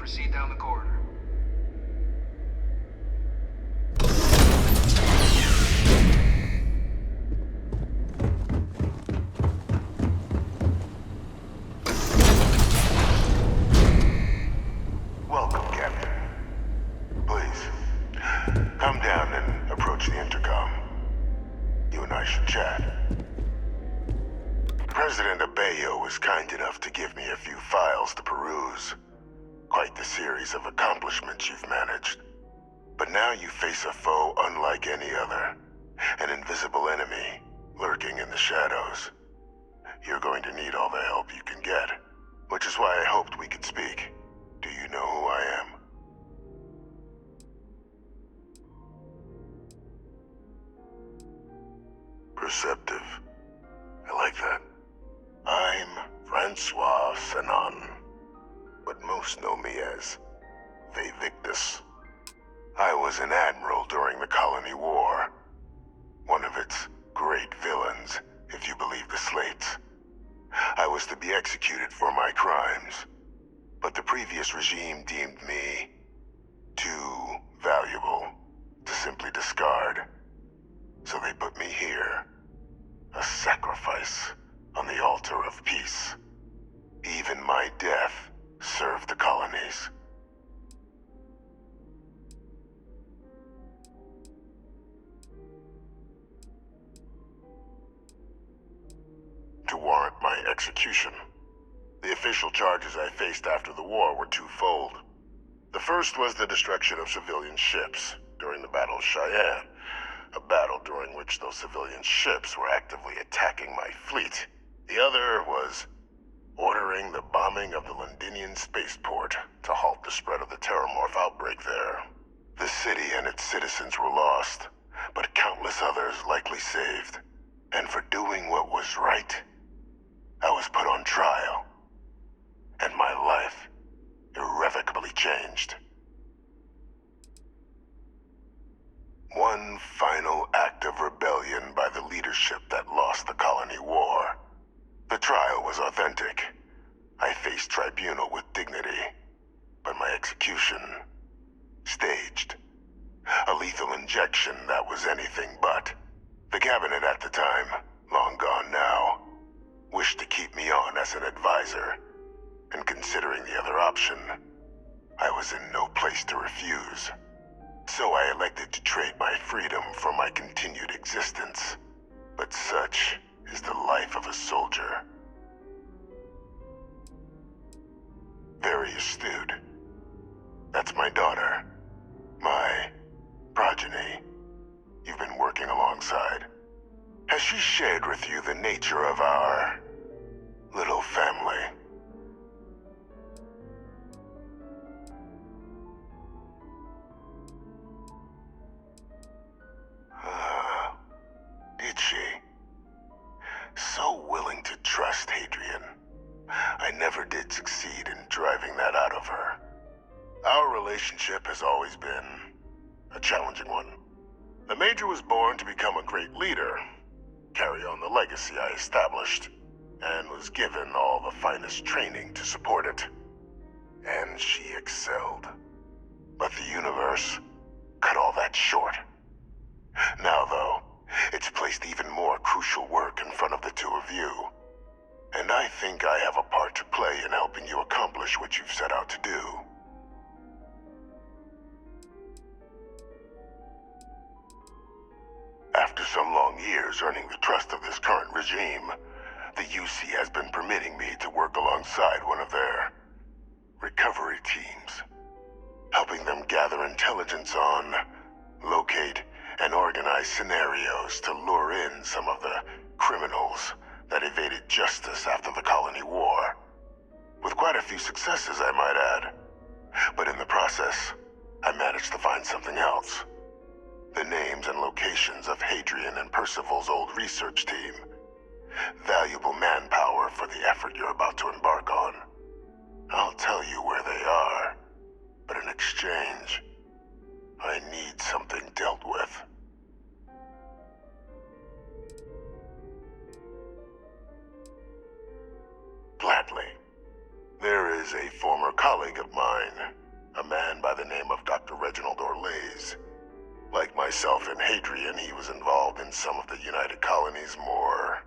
proceed down the corridor. Welcome, Captain. Please, come down and approach the intercom. You and I should chat. President Abeyo was kind enough to give me a few files to peruse. Quite the series of accomplishments you've managed. But now you face a foe unlike any other. An invisible enemy, lurking in the shadows. You're going to need all the help you can get. Which is why I hoped we could speak. Do you know who I am? Perceptive. I like that. I'm Francois Sanon, but most know me as Vivictus. I was an admiral during the Colony War. One of its great villains, if you believe the slates. I was to be executed for my crimes, but the previous regime deemed me too valuable to simply discard. So they put me here, a sacrifice on the altar of peace. Even my death served the colonies. To warrant my execution, the official charges I faced after the war were twofold. The first was the destruction of civilian ships during the Battle of Cheyenne, a battle during which those civilian ships were actively attacking my fleet. The other was ordering the bombing of the Londinian spaceport to halt the spread of the Terramorph outbreak there. The city and its citizens were lost, but countless others likely saved. And for doing what was right, I was put on trial. And my life irrevocably changed. One final act of rebellion by the leadership that lost the Colony War. The trial was authentic. I faced tribunal with dignity, but my execution, staged. A lethal injection that was anything but. The cabinet at the time, long gone now, wished to keep me on as an advisor, and considering the other option, I was in no place to refuse. So I elected to trade my freedom for my continued existence. But such is the life of a soldier. Very astute. That's my daughter. My progeny. You've been working alongside. Has she shared with you the nature of our little family? Did she? So willing to trust Hadrian. I never did succeed in driving that out of her. Our relationship has always been a challenging one. The Major was born to become a great leader, carry on the legacy I established, and was given all the finest training to support it. And she excelled. But the universe cut all that short. Now, though, it's placed even more crucial work in front of the two of you. And I think I have a part to play in helping you accomplish what you've set out to do. After some long years earning the trust of this current regime, the UC has been permitting me to work alongside one of their recovery teams, helping them gather intelligence on, locate, and organize scenarios to lure in some of the criminals that evaded justice after the Colony War. With quite a few successes, I might add. But in the process, I managed to find something else. The names and locations of Hadrian and Percival's old research team. Valuable manpower for the effort you're about to embark on. I'll tell you where they are, but in exchange, I need something dealt with. Gladly. There is a former colleague of mine, a man by the name of Dr. Reginald Orlays. Like myself and Hadrian, he was involved in some of the United Colony's more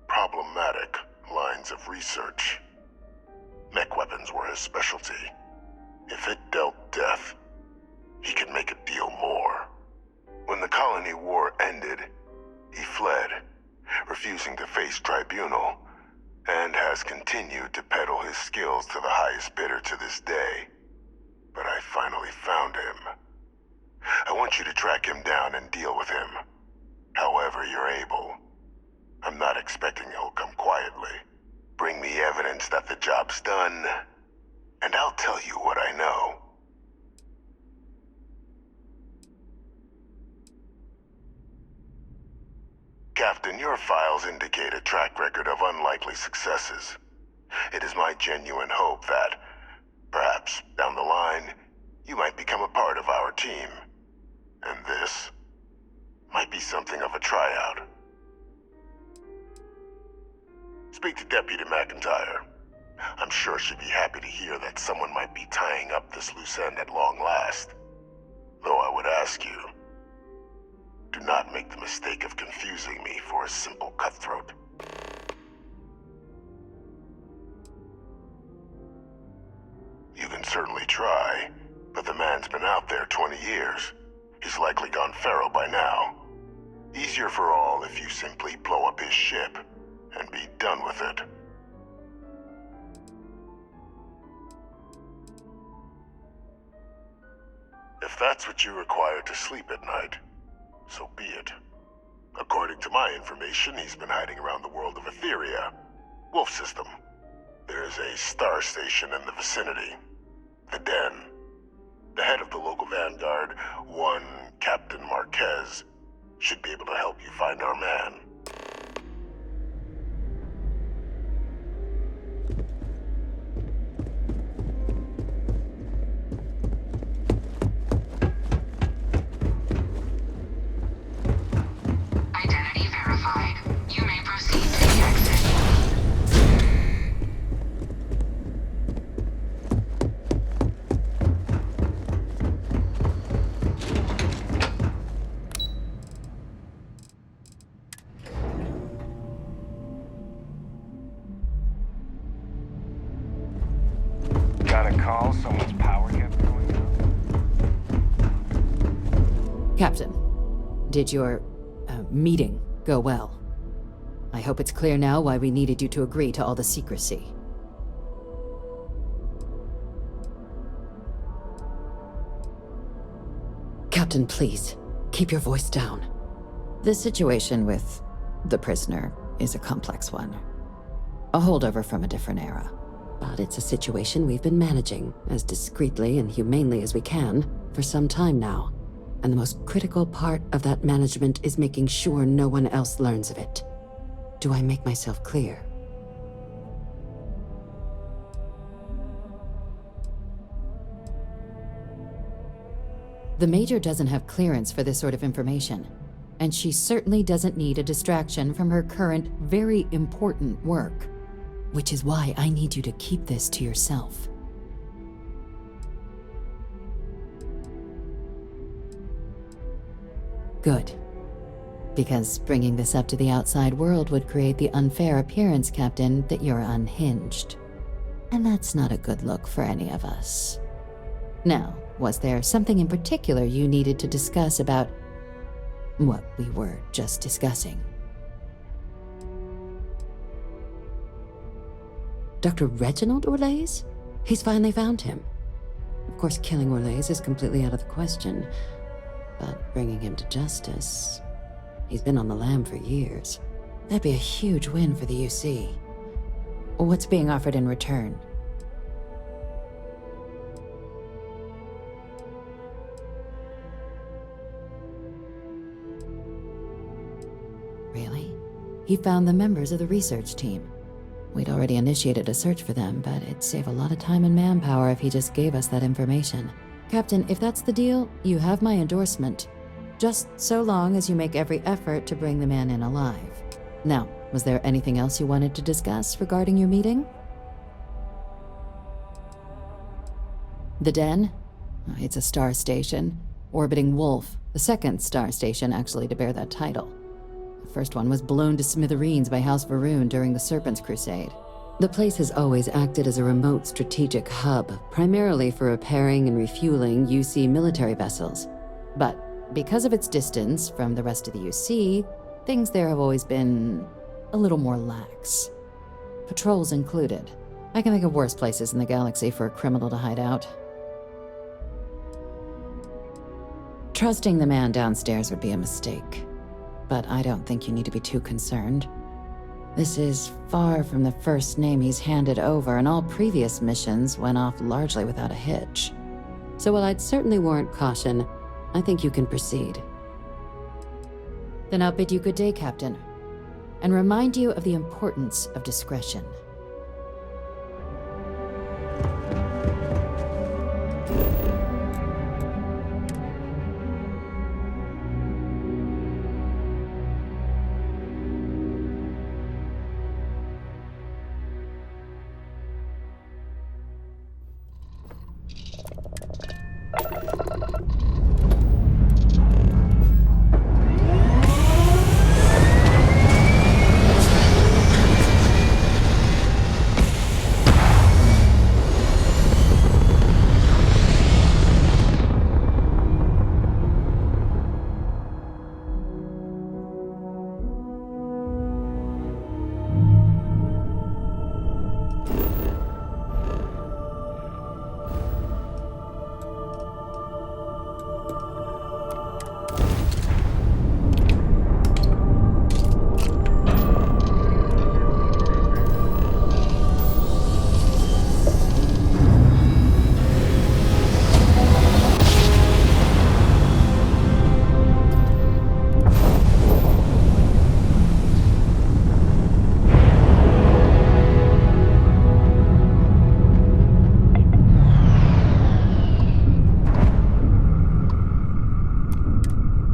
problematic lines of research. Mech weapons were his specialty. If it dealt death, he could make a deal more. When the colony war ended, he fled, refusing to face tribunal, and has continued to peddle his skills to the highest bidder to this day. But I finally found him. I want you to track him down and deal with him, however you're able. I'm not expecting he'll come quietly. Bring me evidence that the job's done, and I'll tell you what I know. Captain, your files indicate a track record of unlikely successes. It is my genuine hope that, perhaps down the line, you might become a part of our team. And this might be something of a tryout. Speak to Deputy McIntyre. I'm sure she'd be happy to hear that someone might be tying up this loose end at long last. Though I would ask you, do not make the mistake of confusing me for a simple cutthroat. You can certainly try, but the man's been out there 20 years. He's likely gone feral by now. Easier for all if you simply blow up his ship and be done with it. If that's what you require to sleep at night, so be it. According to my information, he's been hiding around the world of Etheria, Wolf System. There's a star station in the vicinity, the Den. The head of the local vanguard, one Captain Marquez, should be able to help you find our man. Identity verified. You may proceed to the exit. Got a call? Someone's power kept going out? Captain, did your meeting go well? I hope it's clear now why we needed you to agree to all the secrecy. Captain, please, keep your voice down. The situation with the prisoner is a complex one. A holdover from a different era. But it's a situation we've been managing as discreetly and humanely as we can for some time now. And the most critical part of that management is making sure no one else learns of it. Do I make myself clear? The Major doesn't have clearance for this sort of information, and she certainly doesn't need a distraction from her current, very important work. Which is why I need you to keep this to yourself. Good. Because bringing this up to the outside world would create the unfair appearance, Captain, that you're unhinged. And that's not a good look for any of us. Now, was there something in particular you needed to discuss about what we were just discussing? Dr. Reginald Orlays? He's finally found him. Of course, killing Orlays is completely out of the question, but bringing him to justice... He's been on the lam for years. That'd be a huge win for the UC. What's being offered in return? Really? He found the members of the research team. We'd already initiated a search for them, but it'd save a lot of time and manpower if he just gave us that information. Captain, if that's the deal, you have my endorsement. Just so long as you make every effort to bring the man in alive. Now, was there anything else you wanted to discuss regarding your meeting? The Den? It's a star station, orbiting Wolf, the second star station actually to bear that title. The first one was blown to smithereens by House Varun during the Serpent's Crusade. The place has always acted as a remote strategic hub, primarily for repairing and refueling UC military vessels. But because of its distance from the rest of the UC, things there have always been a little more lax. Patrols included. I can think of worse places in the galaxy for a criminal to hide out. Trusting the man downstairs would be a mistake, but I don't think you need to be too concerned. This is far from the first name he's handed over, and all previous missions went off largely without a hitch. So while I'd certainly warrant caution, I think you can proceed. Then I'll bid you good day, Captain, and remind you of the importance of discretion.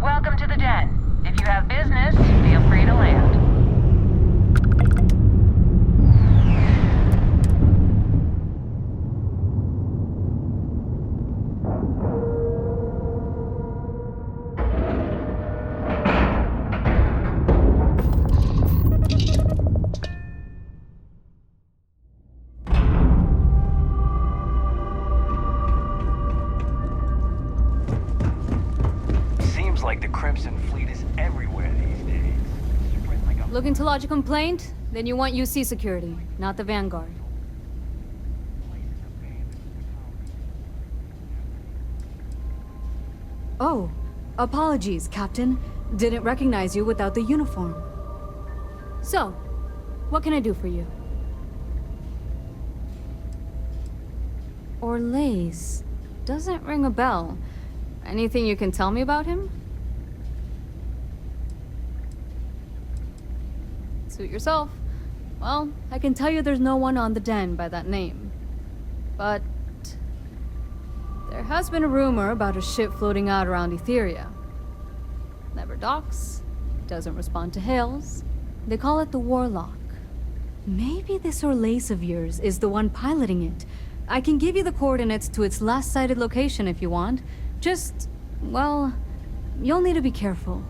Welcome to the Den. If you have business, feel free to land. Seems like the Crimson Fleet is everywhere these days. Spread like a Looking to lodge a complaint? Then you want UC security, not the Vanguard. Oh, apologies, Captain. Didn't recognize you without the uniform. So, what can I do for you? Orlaise. Doesn't ring a bell. Anything you can tell me about him? Suit yourself. Well, I can tell you there's no one on the Den by that name. But there has been a rumor about a ship floating out around Etheria. Never docks, doesn't respond to hails. They call it the Warlock. Maybe this Orlaise of yours is the one piloting it. I can give you the coordinates to its last sighted location if you want. Just, well, you'll need to be careful.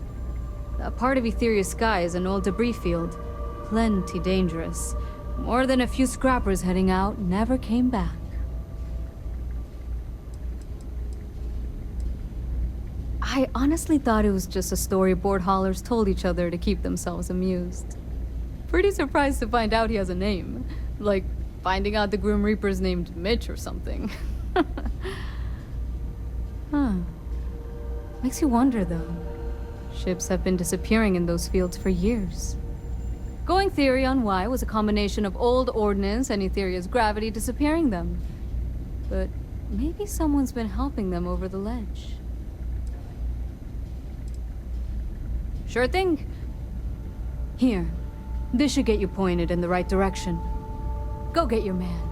That part of Etheria's sky is an old debris field. Plenty dangerous. More than a few scrappers heading out never came back. I honestly thought it was just a story board haulers told each other to keep themselves amused. Pretty surprised to find out he has a name. Like, finding out the Grim Reaper's named Mitch or something. Huh. Makes you wonder, though. Ships have been disappearing in those fields for years. Going theory on why was a combination of old ordnance and Etheria's gravity disappearing them. But maybe someone's been helping them over the ledge. Sure thing. Here. This should get you pointed in the right direction. Go get your man.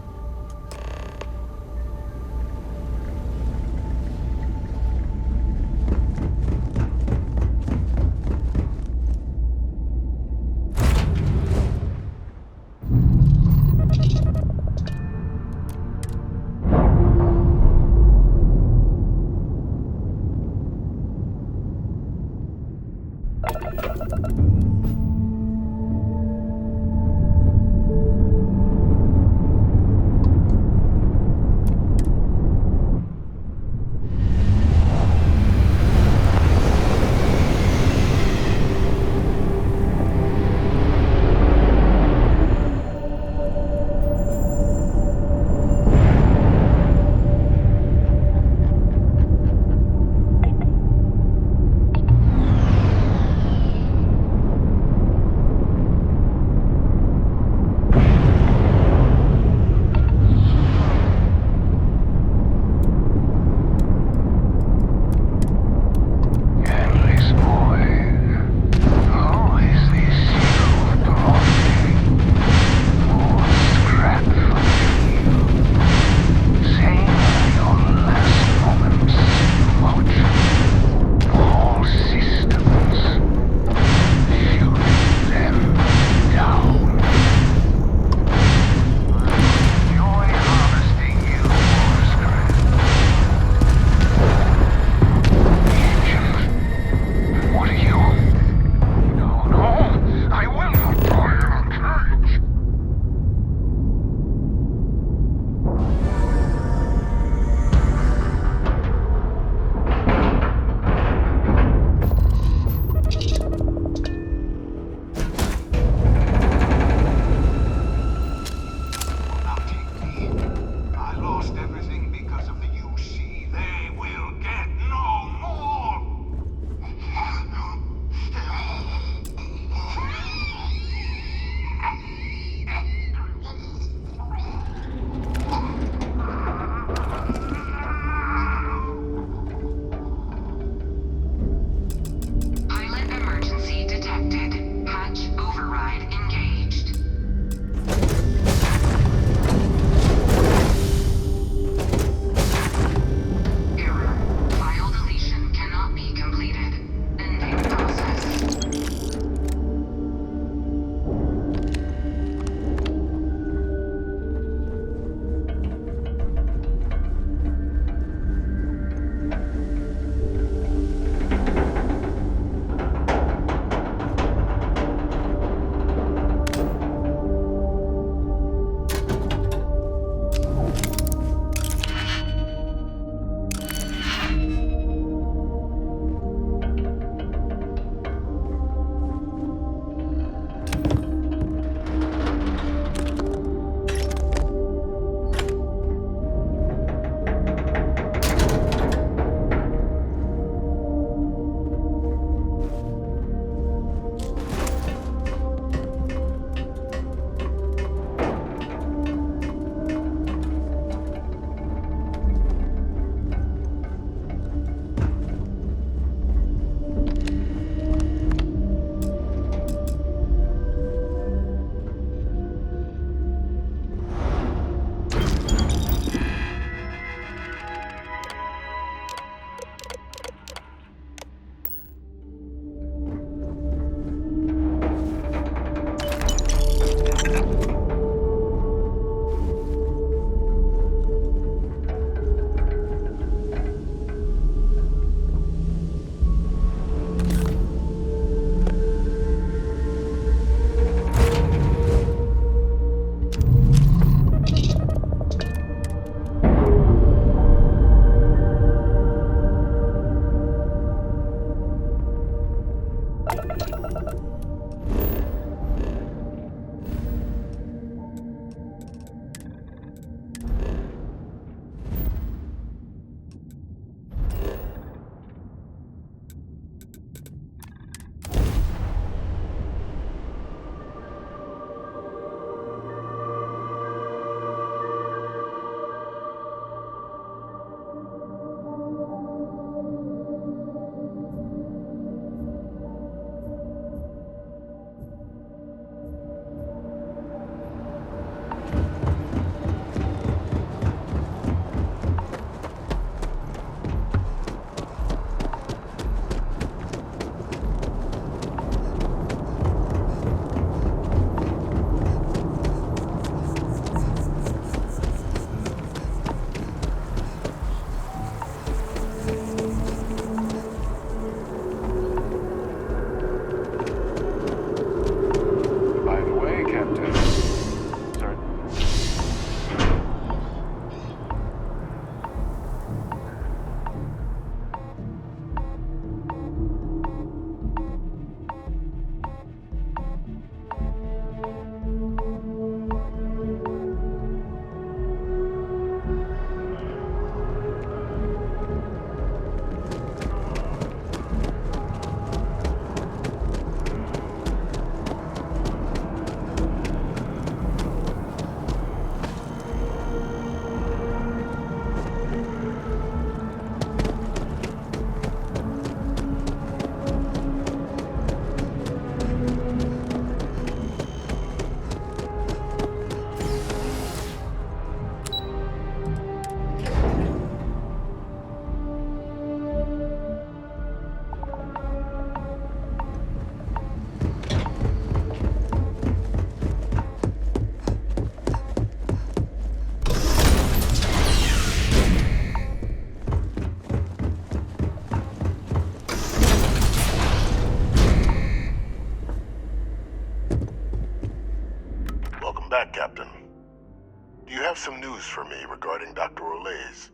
some news for me regarding Dr. Olays?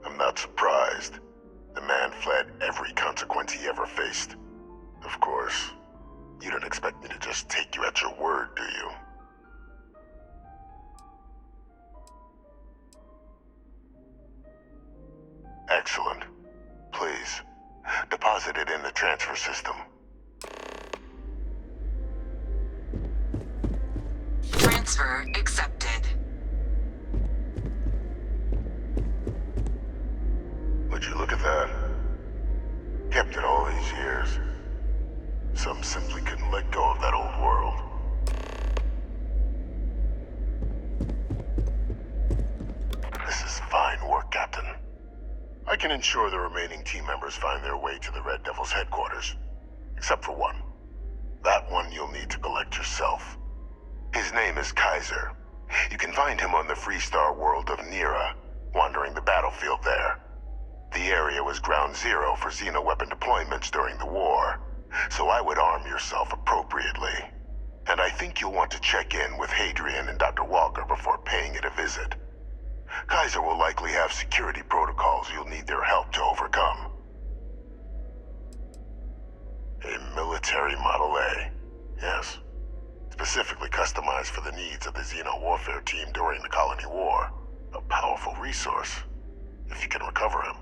I'm not surprised. The man fled every consequence he ever faced. Of course, you don't expect me to just take you at your word, do you? Excellent. Please, deposit it in the transfer system. Transfer accepted. Would you look at that? Kept it all these years. Some simply couldn't let go of that old world. This is fine work, Captain. I can ensure the remaining team members find their way to the Red Devil's headquarters. Except for one. That one you'll need to collect yourself. His name is Kaiser. You can find him on the Freestar world of Nira, wandering the battlefield there. The area was ground zero for xeno-weapon deployments during the war, so I would arm yourself appropriately. And I think you'll want to check in with Hadrian and Dr. Walker before paying it a visit. Kaiser will likely have security protocols you'll need their help to overcome. A military Model A, yes. Specifically customized for the needs of the Xeno warfare team during the Colony War. A powerful resource, if you can recover him.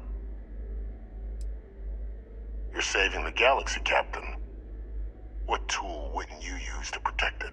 You're saving the galaxy, Captain. What tool wouldn't you use to protect it?